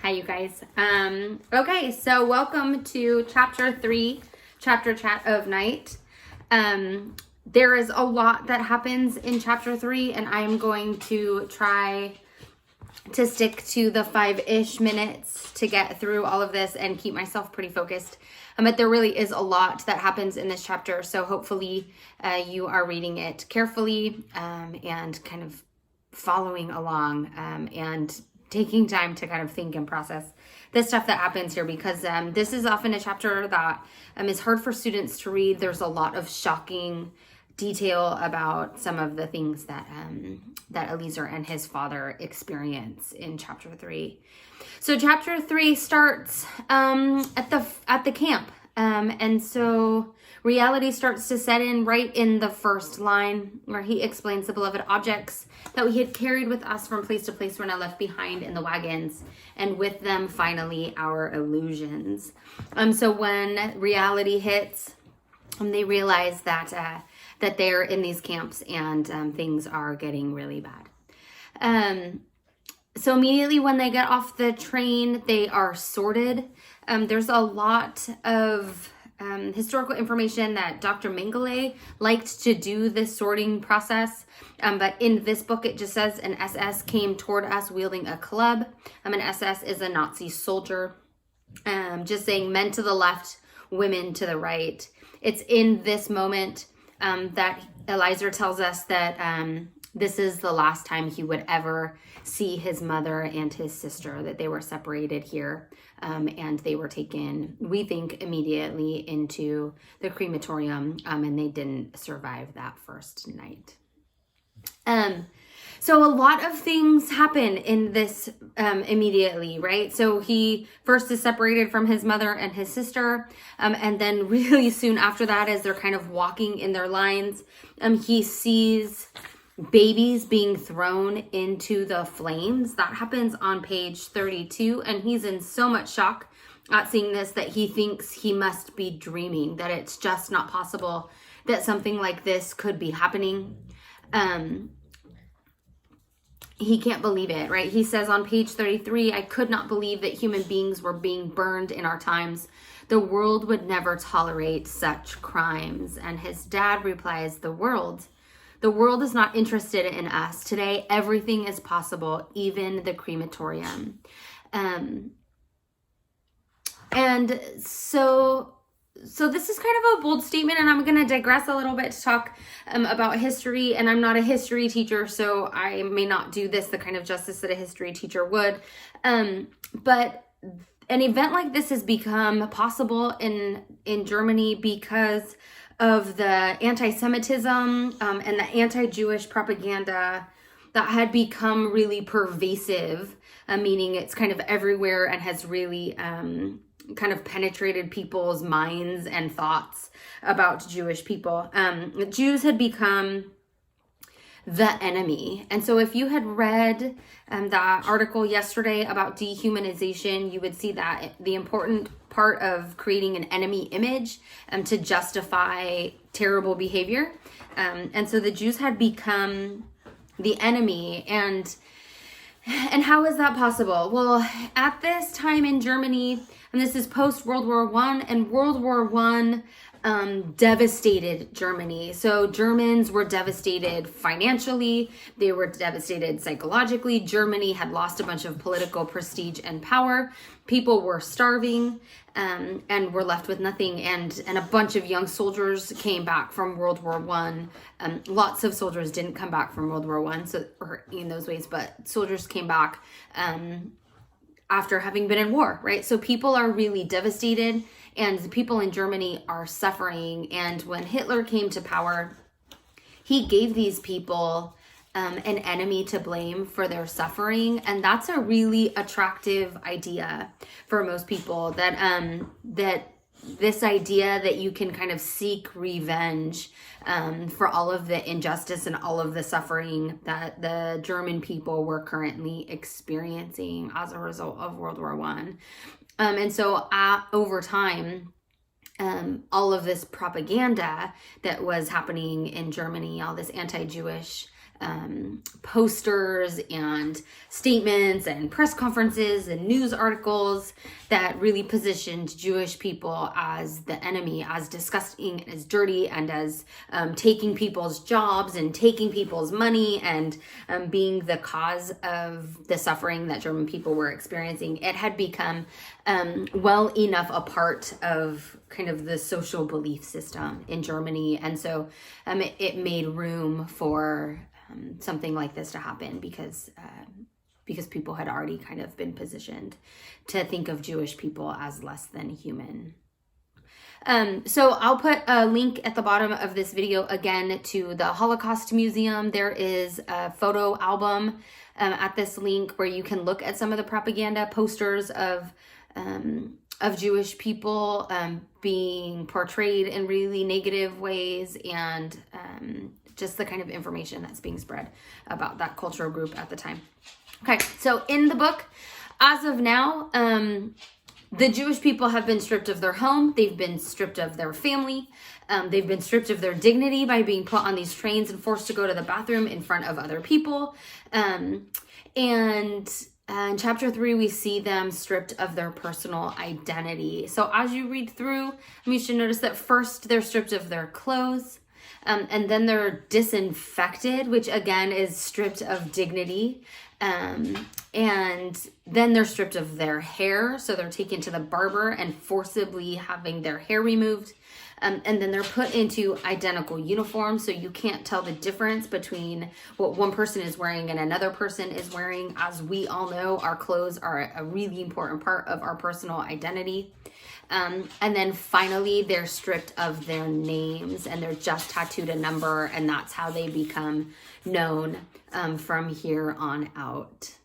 Hi, you guys. Okay, so welcome to chapter 3, chapter chat of night. There is a lot that happens in chapter 3, and I am going to try to stick to the 5-ish minutes to get through all of this and keep myself pretty focused. But there really is a lot that happens in this chapter, so hopefully you are reading it carefully and kind of following along and taking time to kind of think and process the stuff that happens here, because this is often a chapter that is hard for students to read. There's a lot of shocking detail about some of the things that Eliezer and his father experience in chapter 3. So chapter 3 starts at the camp, and so reality starts to set in right in the first line, where he explains the beloved objects that we had carried with us from place to place were now left behind in the wagons, and with them finally our illusions. So when reality hits, they realize that they're in these camps and things are getting really bad. So immediately when they get off the train, they are sorted. There's a lot of historical information that Dr. Mengele liked to do this sorting process. But in this book, it just says an SS came toward us wielding a club. An SS is a Nazi soldier. Just saying men to the left, women to the right. It's in this moment that Eliezer tells us that this is the last time he would ever see his mother and his sister, that they were separated here, and they were taken, we think, immediately into the crematorium, and they didn't survive that first night. So a lot of things happen in this immediately, right? So he first is separated from his mother and his sister, and then really soon after that, as they're kind of walking in their lines, he sees babies being thrown into the flames. That happens on page 32, and he's in so much shock at seeing this that he thinks he must be dreaming, that it's just not possible that something like this could be happening. He can't believe it, right? He says on page 33, I could not believe that human beings were being burned in our times. The world would never tolerate such crimes. And his dad replies, the world is not interested in us. Today, everything is possible, even the crematorium. And so this is kind of a bold statement, and I'm going to digress a little bit to talk about history. And I'm not a history teacher, so I may not do this the kind of justice that a history teacher would. But an event like this has become possible in Germany because of the anti-Semitism and the anti-Jewish propaganda that had become really pervasive, meaning it's kind of everywhere and has really kind of penetrated people's minds and thoughts about Jewish people. Jews had become the enemy. And so if you had read that article yesterday about dehumanization, you would see that the important part of creating an enemy image to justify terrible behavior. And so the Jews had become the enemy. And how is that possible? Well, at this time in Germany, and this is post World War I, and World War I devastated Germany. So Germans were devastated financially. They were devastated psychologically. Germany had lost a bunch of political prestige and power. People were starving and were left with nothing. And a bunch of young soldiers came back from World War I. Lots of soldiers didn't come back from World War I, or in those ways, but soldiers came back after having been in war, right? So people are really devastated, and the people in Germany are suffering. And when Hitler came to power, he gave these people an enemy to blame for their suffering. And that's a really attractive idea for most people, that this idea that you can kind of seek revenge for all of the injustice and all of the suffering that the German people were currently experiencing as a result of World War I. And so over time, all of this propaganda that was happening in Germany, all this anti-Jewish posters and statements and press conferences and news articles that really positioned Jewish people as the enemy, as disgusting, as dirty, and as taking people's jobs and taking people's money and being the cause of the suffering that German people were experiencing. It had become well enough a part of kind of the social belief system in Germany. And so it made room for something like this to happen because people had already kind of been positioned to think of Jewish people as less than human. So I'll put a link at the bottom of this video again to the Holocaust Museum. There is a photo album at this link where you can look at some of the propaganda posters of Jewish people being portrayed in really negative ways, and just the kind of information that's being spread about that cultural group at the time. Okay, so in the book, as of now, the Jewish people have been stripped of their home. They've been stripped of their family. They've been stripped of their dignity by being put on these trains and forced to go to the bathroom in front of other people. And in chapter 3, we see them stripped of their personal identity. So as you read through, you should notice that first they're stripped of their clothes, and then they're disinfected, which again is stripped of dignity. And then they're stripped of their hair. So they're taken to the barber and forcibly having their hair removed. And then they're put into identical uniforms, so you can't tell the difference between what one person is wearing and another person is wearing. As we all know, our clothes are a really important part of our personal identity. And then finally, they're stripped of their names, and they're just tattooed a number, and that's how they become known from here on out.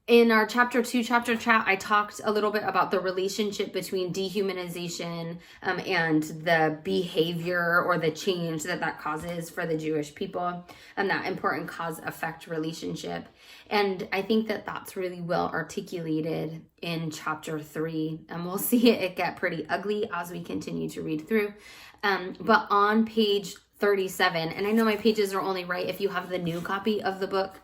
In our chapter 2 chapter chat, I talked a little bit about the relationship between dehumanization and the behavior or the change that causes for the Jewish people, and that important cause-effect relationship. And I think that that's really well articulated in chapter 3, and we'll see it get pretty ugly as we continue to read through. But on page 37, and I know my pages are only right if you have the new copy of the book.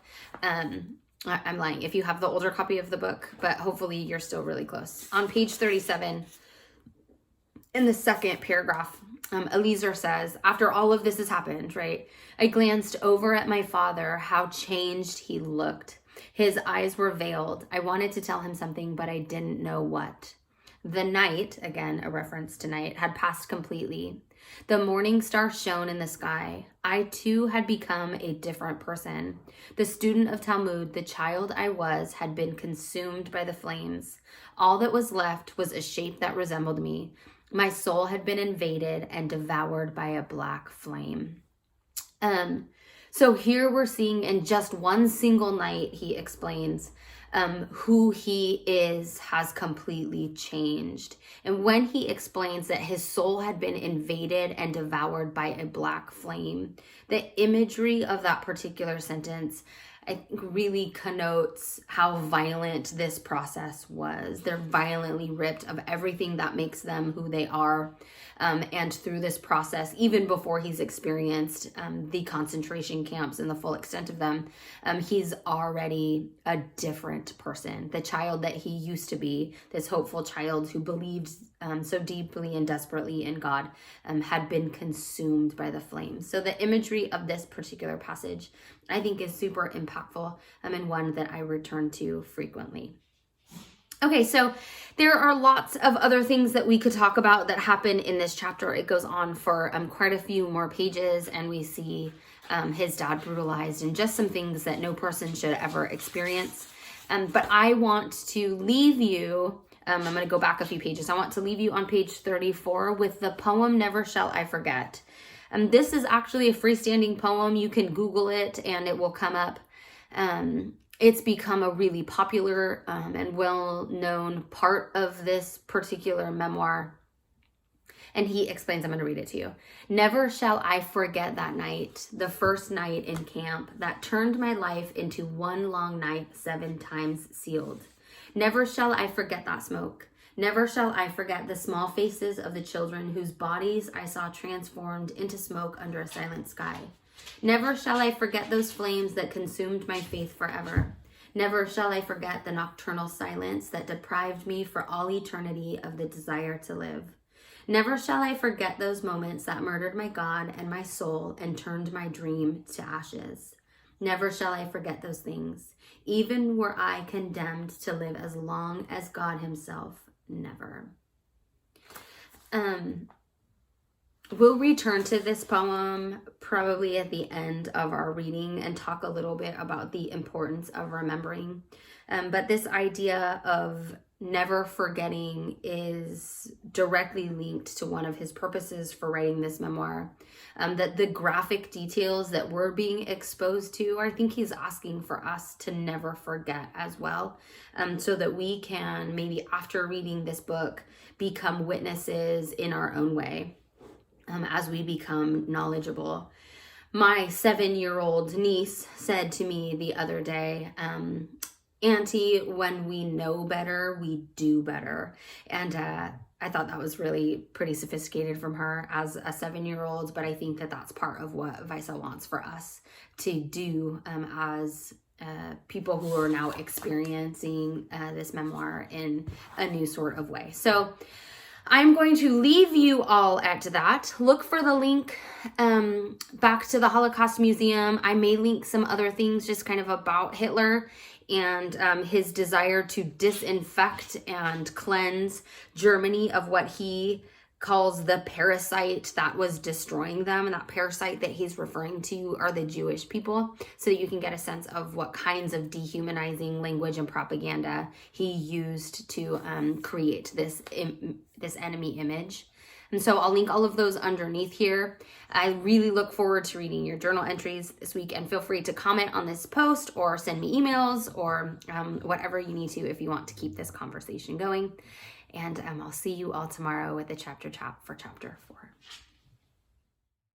I'm lying if you have the older copy of the book, but hopefully you're still really close. On page 37, in the second paragraph, Eliezer says, after all of this has happened, right, I glanced over at my father, how changed he looked. His eyes were veiled. I wanted to tell him something, but I didn't know what. The night, again, a reference to night, had passed completely. The morning star shone in the sky. I too had become a different person. The student of Talmud, the child I was, had been consumed by the flames. All that was left was a shape that resembled me. My soul had been invaded and devoured by a black flame. So here we're seeing in just one single night, he explains, who he is has completely changed. And when he explains that his soul had been invaded and devoured by a black flame, the imagery of that particular sentence, I think, really connotes how violent this process was. They're violently ripped of everything that makes them who they are. And through this process, even before he's experienced the concentration camps and the full extent of them, he's already a different person. The child that he used to be, this hopeful child who believed so deeply and desperately in God, had been consumed by the flames. So the imagery of this particular passage, I think, is super impactful and one that I return to frequently. Okay, so there are lots of other things that we could talk about that happen in this chapter. It goes on for quite a few more pages, and we see his dad brutalized and just some things that no person should ever experience. But I want to leave you, I'm going to go back a few pages. I want to leave you on page 34 with the poem Never Shall I Forget. This is actually a freestanding poem. You can Google it and it will come up. It's become a really popular and well-known part of this particular memoir. And he explains, I'm going to read it to you. Never shall I forget that night, the first night in camp that turned my life into one long night, 7 times sealed. Never shall I forget that smoke. Never shall I forget the small faces of the children whose bodies I saw transformed into smoke under a silent sky. Never shall I forget those flames that consumed my faith forever. Never shall I forget the nocturnal silence that deprived me for all eternity of the desire to live. Never shall I forget those moments that murdered my God and my soul and turned my dream to ashes. Never shall I forget those things, even were I condemned to live as long as God himself. Never. We'll return to this poem probably at the end of our reading and talk a little bit about the importance of remembering. But this idea of never forgetting is directly linked to one of his purposes for writing this memoir. That the graphic details that we're being exposed to, I think he's asking for us to never forget as well, so that we can, maybe after reading this book, become witnesses in our own way. As we become knowledgeable. My 7-year-old niece said to me the other day, Auntie, when we know better, we do better. And I thought that was really pretty sophisticated from her as a 7-year-old, but I think that that's part of what Wiesel wants for us to do as people who are now experiencing this memoir in a new sort of way. So I'm going to leave you all at that. Look for the link back to the Holocaust Museum. I may link some other things just kind of about Hitler and his desire to disinfect and cleanse Germany of what he calls the parasite that was destroying them. And that parasite that he's referring to are the Jewish people, so that you can get a sense of what kinds of dehumanizing language and propaganda he used to create this enemy image. And so I'll link all of those underneath here. I really look forward to reading your journal entries this week, and feel free to comment on this post or send me emails or whatever you need to if you want to keep this conversation going. And I'll see you all tomorrow with the chapter for chapter 4.